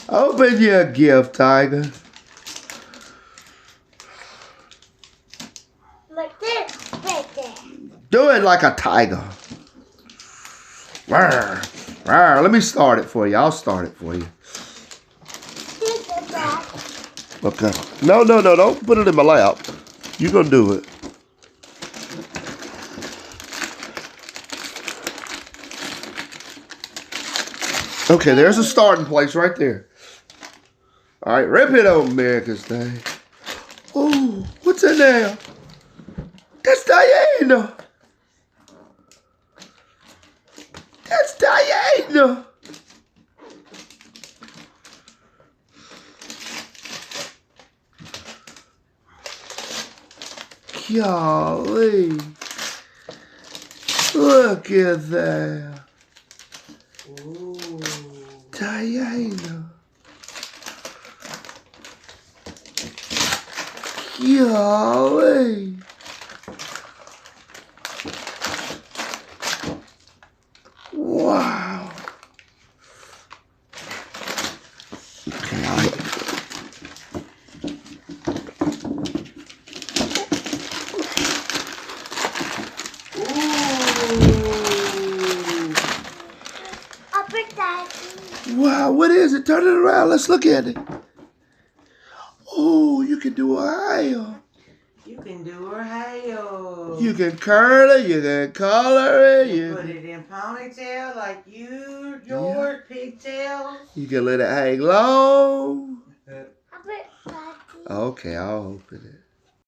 Open your gift, Tiger. Like this, right there. Do it like a tiger. Rawr, rawr. Let me start it for you. I'll start it for you. This is that. Okay. No. Don't put it in my lap. You're going to do it. Okay, there's a starting place right there. All right, rip it open, America's Day. Oh, what's in there? That's Diana. That's Diana. Golly. Look at that. Ooh. Diana. Golly. Wow. Okay, Upper that. wow, what is it? Turn it around. Let's look at it. Oh, you can do a hair. You can do her hair. You can curl it. You can color it. You put it in ponytail like your pigtails. You can let it hang long. Upper that. Okay, I'll open it.